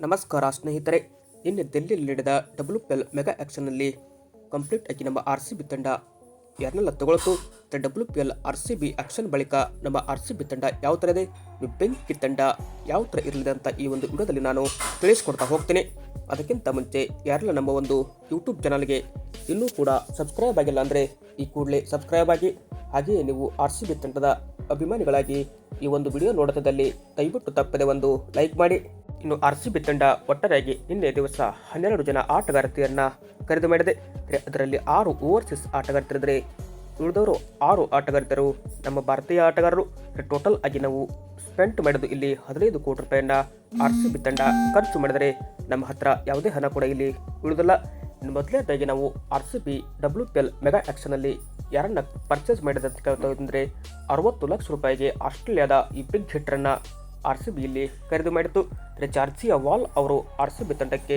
ನಮಸ್ಕಾರ ಸ್ನೇಹಿತರೆ, ನಿನ್ನೆ ದಿಲ್ಲಿಯಲ್ಲಿ ನಡೆದ WPL ಮೆಗಾ ಆಕ್ಷನ್ನಲ್ಲಿ ಕಂಪ್ಲೀಟ್ ಆಗಿ ನಮ್ಮ RCB ತಂಡ ಯಾರನ್ನೆಲ್ಲ ತಗೊಳ್ತು. WPL RCB ಆಕ್ಷನ್ ಬಳಿಕ ನಮ್ಮ RCB ತಂಡ ಯಾವ ಥರ ಇದೆ, ಬೆಂಕಿ ತಂಡ ಯಾವ ಥರ ಇರಲಿದೆ ಅಂತ ಈ ಒಂದು ವಿಡಿಯೋದಲ್ಲಿ ನಾನು ತಿಳಿಸ್ಕೊಡ್ತಾ ಹೋಗ್ತೀನಿ. ಅದಕ್ಕಿಂತ ಮುಂಚೆ ಯಾರೆಲ್ಲ ನಮ್ಮ ಒಂದು ಯೂಟ್ಯೂಬ್ ಚಾನಲ್ಗೆ ಇನ್ನೂ ಕೂಡ ಸಬ್ಸ್ಕ್ರೈಬ್ ಆಗಿಲ್ಲ ಅಂದರೆ ಈ ಕೂಡಲೇ ಸಬ್ಸ್ಕ್ರೈಬ್ ಆಗಿ, ಹಾಗೆಯೇ ನೀವು RCB ತಂಡದ ಅಭಿಮಾನಿಗಳಾಗಿ ಈ ಒಂದು ವಿಡಿಯೋ ನೋಡೋದಲ್ಲಿ ದಯವಿಟ್ಟು ತಪ್ಪದೆ ಒಂದು ಲೈಕ್ ಮಾಡಿ. ಇನ್ನು RCB ತಂಡ ಒಟ್ಟಾರೆಯಾಗಿ ನಿನ್ನೆ ದಿವಸ 12 ಜನ ಆಟಗಾರ್ತಿಯರನ್ನ ಖರೀದಿ ಮಾಡಿದೆ. ಅದರಲ್ಲಿ 6 ಓವರ್ಸೀಸ್ ಆಟಗಾರ್ತಿರಿದ್ರೆ ಉಳಿದವರು 6 ಆಟಗಾರ್ತಿಯರು ನಮ್ಮ ಭಾರತೀಯ ಆಟಗಾರರು. ಟೋಟಲ್ ಆಗಿ ನಾವು ಸ್ಪೆಂಟ್ ಮಾಡೋದು ಇಲ್ಲಿ 15 ಕೋಟಿ ರೂಪಾಯಿಯನ್ನ RCB ತಂಡ ಖರ್ಚು ಮಾಡಿದರೆ ನಮ್ಮ ಹತ್ರ ಯಾವುದೇ ಹಣ ಕೂಡ ಇಲ್ಲಿ ಉಳಿದಿಲ್ಲ. ಇನ್ನು ಮೊದಲನೇದಾಗಿ ನಾವು RCB WPL ಮೆಗಾ ಆಕ್ಷನ್ನಲ್ಲಿ ಯಾರನ್ನ ಪರ್ಚೇಸ್ ಮಾಡಿದೆ ಅಂತ ಕೇಳ್ತಾ ಅಂದರೆ 60 ಲಕ್ಷ ರೂಪಾಯಿಗೆ ಆಸ್ಟ್ರೇಲಿಯಾದ ಈ ಬಿಗ್ ಹಿಟ್ಟರನ್ನ RCB ಇಲ್ಲಿ ಖರೀದಿ ಮಾಡಿತ್ತು. ಜಾರ್ಜಿಯಾ ವಾಲ್ ಅವರು RCB ತಂಡಕ್ಕೆ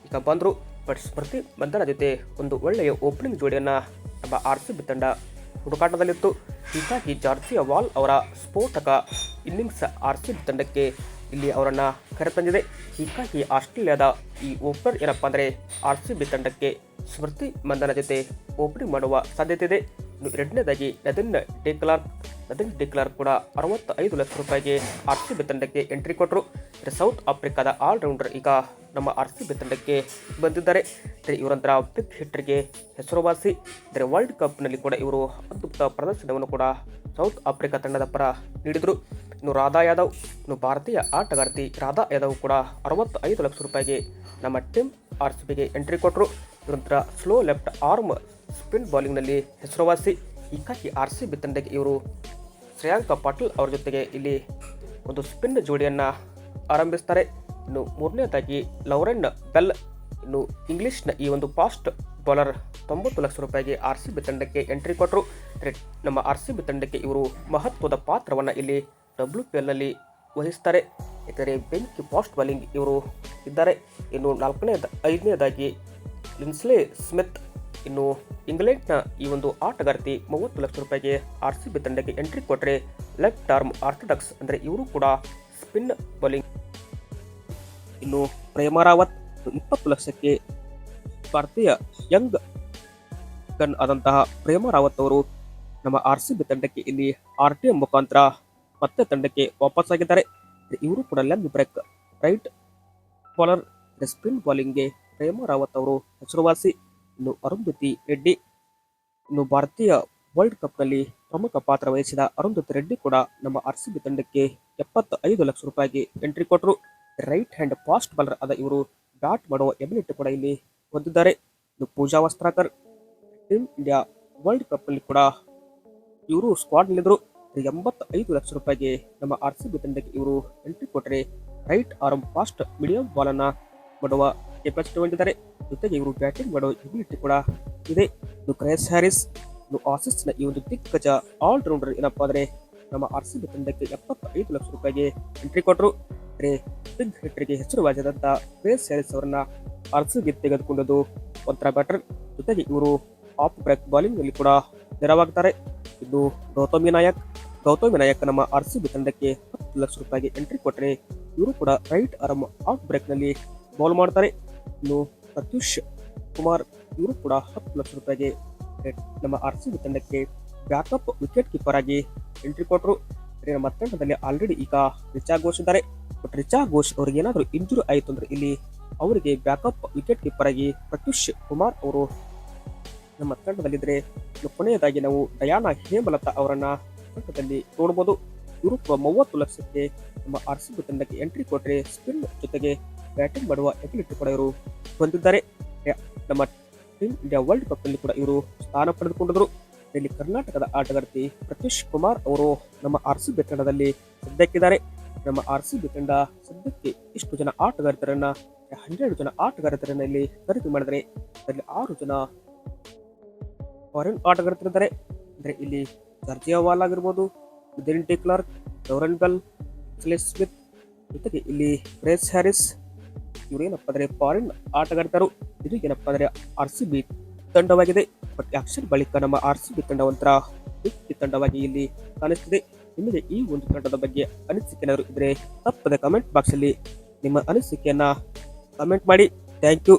ಈಗ ಬಂದರು. ಬಟ್ ಸ್ಮೃತಿ ಮಂದನ ಜೊತೆ ಒಂದು ಒಳ್ಳೆಯ ಓಪನಿಂಗ್ ಜೋಡಿಯನ್ನು ನಮ್ಮ RCB ತಂಡ ಹುಡುಕಾಟದಲ್ಲಿತ್ತು. ಹೀಗಾಗಿ ಜಾರ್ಜಿಯಾ ವಾಲ್ ಅವರ ಸ್ಫೋಟಕ ಇನ್ನಿಂಗ್ಸ್ RCB ತಂಡಕ್ಕೆ ಇಲ್ಲಿ ಅವರನ್ನು ಕರೆತಂದಿದೆ. ಹೀಗಾಗಿ ಆಸ್ಟ್ರೇಲಿಯಾದ ಈ ಓಪನರ್ ಏನಪ್ಪ ಅಂದರೆ RCB ತಂಡಕ್ಕೆ ಸ್ಮೃತಿ ಮಂದನ ಜೊತೆ ಓಪನಿಂಗ್ ಮಾಡುವ ಸಾಧ್ಯತೆ ಇದೆ. ಎರಡನೇದಾಗಿ ನದಿನ್ ಡಿಕ್ಲಾರ್ಕ್ ಕೂಡ 65 ಲಕ್ಷ ರೂಪಾಯಿಗೆ RCB ತಂಡಕ್ಕೆ ಎಂಟ್ರಿ ಕೊಟ್ಟರು. ಸೌತ್ ಆಫ್ರಿಕಾದ ಆಲ್ರೌಂಡರ್ ಈಗ ನಮ್ಮ RCB ತಂಡಕ್ಕೆ ಬಂದಿದ್ದಾರೆ. ಇವರಂತರ ಬಿಗ್ ಹಿಟ್ಟರ್ಗೆ ಹೆಸರುವಾಸಿ. ವರ್ಲ್ಡ್ ಕಪ್ನಲ್ಲಿ ಕೂಡ ಇವರು ಅದ್ಭುತ ಪ್ರದರ್ಶನವನ್ನು ಕೂಡ ಸೌತ್ ಆಫ್ರಿಕಾ ತಂಡದ ಪರ ನೀಡಿದರು. ಇನ್ನು ರಾಧಾ ಯಾದವ್, ಭಾರತೀಯ ಆಟಗಾರ್ತಿ ರಾಧಾ ಯಾದವ್ ಕೂಡ 65 ಲಕ್ಷ ರೂಪಾಯಿಗೆ ನಮ್ಮ ಟೀಮ್ RCBಗೆ ಎಂಟ್ರಿ ಕೊಟ್ಟರು. ಇವರಂತರ ಸ್ಲೋ ಲೆಫ್ಟ್ ಆರ್ಮ್ ಸ್ಪಿನ್ ಬೌಲಿಂಗ್ನಲ್ಲಿ ಹೆಸರುವಾಸಿ. ಹೀಗಾಗಿ RCB ತಂಡಕ್ಕೆ ಇವರು ಶ್ರೇಯಾಂಕ ಪಾಟೀಲ್ ಅವರ ಜೊತೆಗೆ ಇಲ್ಲಿ ಒಂದು ಸ್ಪಿನ್ ಜೋಡಿಯನ್ನು ಆರಂಭಿಸ್ತಾರೆ. ಇನ್ನು ಮೂರನೇದಾಗಿ ಲೌರೆನ್ ಬೆಲ್, ಇನ್ನು ಇಂಗ್ಲಿಷ್ನ ಈ ಒಂದು ಫಾಸ್ಟ್ ಬೌಲರ್ 90 ಲಕ್ಷ ರೂಪಾಯಿಗೆ RCB ತಂಡಕ್ಕೆ ಎಂಟ್ರಿ ಕೊಟ್ಟರು. ನಮ್ಮ RCB ತಂಡಕ್ಕೆ ಇವರು ಮಹತ್ವದ ಪಾತ್ರವನ್ನು ಇಲ್ಲಿ WPLನಲ್ಲಿ ವಹಿಸ್ತಾರೆ. ಯಾಕಂದರೆ ಬೆಂಕಿ ಫಾಸ್ಟ್ ಬೌಲಿಂಗ್ ಇವರು ಇದ್ದಾರೆ. ಇನ್ನು ಐದನೇದಾಗಿ ಲಿನ್ಸ್ಲೆ ಸ್ಮಿತ್, ಇನ್ನು ಇಂಗ್ಲೆಂಡ್ನ ಈ ಒಂದು ಆಟಗಾರ್ತಿ 30 ಲಕ್ಷ ರೂಪಾಯಿಗೆ RCB ತಂಡಕ್ಕೆ ಎಂಟ್ರಿ ಕೊಟ್ಟರೆ ಲೆಫ್ಟ್ ಆರ್ಮ್ ಆರ್ಥೋಡಾಕ್ಸ್ ಅಂದರೆ ಇವರು ಕೂಡ ಸ್ಪಿನ್ ಬೌಲಿಂಗ್. ಇನ್ನು ಪ್ರೇಮ ರಾವತ್ 20 ಲಕ್ಷಕ್ಕೆ ಭಾರತೀಯ ಯಂಗ್ ಗನ್ ಆದಂತಹ ಪ್ರೇಮ ರಾವತ್ ಅವರು ನಮ್ಮ RCB ತಂಡಕ್ಕೆ ಇಲ್ಲಿ RTM ಮುಖಾಂತರ ಮತ್ತೆ ತಂಡಕ್ಕೆ ವಾಪಸ್ಸಾಗಿದ್ದಾರೆ. ಇವರು ಕೂಡ leg break right bowler. Spin ಬೌಲಿಂಗ್ಗೆ ಪ್ರೇಮ ರಾವತ್ ಅವರು ಹೆಸರುವಾಸಿ. ಇನ್ನು ಅರುಂಧತಿ ರೆಡ್ಡಿ, ಇನ್ನು ಭಾರತೀಯ ವರ್ಲ್ಡ್ ಕಪ್ನಲ್ಲಿ ಪ್ರಮುಖ ಪಾತ್ರ ವಹಿಸಿದ ಅರುಂಧತಿ ರೆಡ್ಡಿ ಕೂಡ ನಮ್ಮ RCB ತಂಡಕ್ಕೆ 75 ಲಕ್ಷ ರೂಪಾಯಿಗೆ ಎಂಟ್ರಿ ಕೊಟ್ಟರು. ರೈಟ್ ಹ್ಯಾಂಡ್ ಫಾಸ್ಟ್ ಬೌಲರ್ ಆದ ಇವರು ಬ್ಯಾಟ್ ಮಾಡುವ ಎಬಿಲಿಟಿ ಕೂಡ ಇಲ್ಲಿ ಹೊಂದಿದ್ದಾರೆ. ಇನ್ನು ಪೂಜಾ ವಸ್ತ್ರಾಕರ್, ಟೀಮ್ ಇಂಡಿಯಾ ವರ್ಲ್ಡ್ ಕಪ್ನಲ್ಲಿ ಕೂಡ ಇವರು ಸ್ಕ್ವಾಡ್ನಲ್ಲಿದ್ದರು. 85 ಲಕ್ಷ ರೂಪಾಯಿಗೆ ನಮ್ಮ RCB ತಂಡಕ್ಕೆ ಇವರು ಎಂಟ್ರಿ ಕೊಟ್ಟರೆ ರೈಟ್ ಆರ್ಮ್ ಫಾಸ್ಟ್ ಮೀಡಿಯಂ ಬಾಲನ್ನು ಮಾಡುವ ಕೆಪಾಸಿಟಿ ಹೊಂದಿದ್ದಾರೆ. ಜೊತೆಗೆ ಇವರು ಬ್ಯಾಟಿಂಗ್ ಮಾಡುವ ಎಬಿಲಿಟಿ ಕೂಡ ಇದೆ. ಇನ್ನು ಕ್ರೇಸ್ ಹ್ಯಾರಿಸ್, ಇನ್ನು ಆಸೀಸ್ನ ಈ ಒಂದು ದಿಗ್ಗಜ ಆಲ್ರೌಂಡರ್ ಏನಪ್ಪ ಅಂದರೆ ನಮ್ಮ RCB ತಂಡಕ್ಕೆ 75 ಲಕ್ಷ ರೂಪಾಯಿಗೆ ಎಂಟ್ರಿ ಕೊಟ್ಟರು. ಬಿಗ್ ಹಿಟ್ಟರ್ಗೆ ಹೆಸರುವಾಸಿಯಾದಂಥ ಕ್ರೇಸ್ ಹ್ಯಾರಿಸ್ ಅವರನ್ನ RCB ತೆಗೆದುಕೊಂಡದ್ದು ಒಂಥರ ಬ್ಯಾಟರ್. ಜೊತೆಗೆ ಇವರು ಆಫ್ ಬ್ರೇಕ್ ಬೌಲಿಂಗ್ನಲ್ಲಿ ಕೂಡ ನೆರವಾಗ್ತಾರೆ. ಇನ್ನು ಗೌತಮಿ ನಾಯಕ್ ನಮ್ಮ RCB ತಂಡಕ್ಕೆ 10 ಲಕ್ಷ ರೂಪಾಯಿಗೆ ಎಂಟ್ರಿ ಕೊಟ್ಟರೆ ಇವರು ಕೂಡ ರೈಟ್ ಆರ್ಮ್ ಆಫ್ ಬ್ರೇಕ್ನಲ್ಲಿ ಬೌಲ್ ಮಾಡ್ತಾರೆ. ಇನ್ನು ಪ್ರತ್ಯೂಷ್ ಕುಮಾರ್ ಇವರು ಕೂಡ 10 ಲಕ್ಷ ರೂಪಾಯಿಗೆ ನಮ್ಮ RCB ತಂಡಕ್ಕೆ ಬ್ಯಾಕಪ್ ವಿಕೆಟ್ ಕೀಪರ್ ಆಗಿ ಎಂಟ್ರಿ ಕೊಟ್ಟರು. ನಮ್ಮ ತಂಡದಲ್ಲಿ ಆಲ್ರೆಡಿ ಈಗ ರಿಚಾ ಘೋಷ್ ಇದ್ದಾರೆ. ಬಟ್ ರಿಚಾ ಘೋಷ್ ಅವ್ರಿಗೆ ಏನಾದರೂ ಇಂಜುರಿ ಆಯಿತು ಅಂದರೆ ಇಲ್ಲಿ ಅವರಿಗೆ ಬ್ಯಾಕಪ್ ವಿಕೆಟ್ ಕೀಪರ್ ಆಗಿ ಪ್ರತ್ಯೂಷ್ ಕುಮಾರ್ ಅವರು ನಮ್ಮ ತಂಡದಲ್ಲಿದ್ದರೆ, ಕೊನೆಯದಾಗಿ ನಾವು ಡಯಾನಾ ಹೇಮಲತಾ ಅವರನ್ನ ತಂಡದಲ್ಲಿ ನೋಡ್ಬೋದು. ಇವರು 30 ಲಕ್ಷಕ್ಕೆ ನಮ್ಮ RCB ತಂಡಕ್ಕೆ ಎಂಟ್ರಿ ಕೊಟ್ಟರೆ ಸ್ಪಿನ್ ಜೊತೆಗೆ ಬ್ಯಾಟಿಂಗ್ ಮಾಡುವ ಎಬಿಲಿಟಿ ಕೂಡ ಇವರು ಹೊಂದಿದ್ದಾರೆ. ನಮ್ಮ ಟೀಮ್ ಇಂಡಿಯಾ ವರ್ಲ್ಡ್ ಕಪ್ನಲ್ಲಿ ಕೂಡ ಇವರು ಸ್ಥಾನ ಪಡೆದುಕೊಂಡಿದ್ದರು. ಇಲ್ಲಿ ಕರ್ನಾಟಕದ ಆಟಗಾರ್ತಿ ಪ್ರತ್ಯೂಷ್ ಕುಮಾರ್ ಅವರು ನಮ್ಮ RCB ತಂಡದಲ್ಲಿ ಸದ್ಯಕ್ಕಿದ್ದಾರೆ. ನಮ್ಮ RCB ತಂಡ ಸದ್ಯಕ್ಕೆ ಇಷ್ಟು ಜನ ಆಟಗಾರ್ತಿಯರನ್ನ 12 ಜನ ಆಟಗಾರ್ತಿಯರನ್ನ ಇಲ್ಲಿ ಖರೀದಿ ಮಾಡಿದರೆ ಅದರಲ್ಲಿ 6 ಜನ ಫಾರಿನ್ ಆಟಗಾರ್ತಿದ್ದಾರೆ. ಅಂದರೆ ಇಲ್ಲಿ ಜಾರ್ಜಿಯಾ ವಾಲ್ ಆಗಿರ್ಬೋದು, ನದಿನ್ ಡಿಕ್ಲಾರ್ಕ್, ಲೌರೆನ್ ಬೆಲ್, ಸ್ಮಿತ್, ಜೊತೆಗೆ ಇಲ್ಲಿ ಕ್ರೇಸ್ ಹ್ಯಾರಿಸ್ ಇವರೇನಪ್ಪ ಅಂದರೆ ಫಾರಿನ್ ಆಟಗಾರ್ತಿಯರು. ಇದು ಏನಪ್ಪ ಅಂದರೆ RCB ತಂಡವಾಗಿದೆ. ಬಟ್ ಆಕ್ಷನ್ ಬಳಿಕ ನಮ್ಮ RCB ತಂಡ ಒಂಥರ ಬಿಗ್ ತಂಡವಾಗಿ ಇಲ್ಲಿ ಕಾಣಿಸ್ತಿದೆ. ನಿಮಗೆ ಈ ಒಂದು ತಂಡದ ಬಗ್ಗೆ ಅನಿಸಿಕೆ ಏನಾದರೂ ಇದ್ದರೆ ತಪ್ಪದೆ ಕಮೆಂಟ್ ಬಾಕ್ಸಲ್ಲಿ ನಿಮ್ಮ ಅನಿಸಿಕೆಯನ್ನು ಕಮೆಂಟ್ ಮಾಡಿ. Thank you.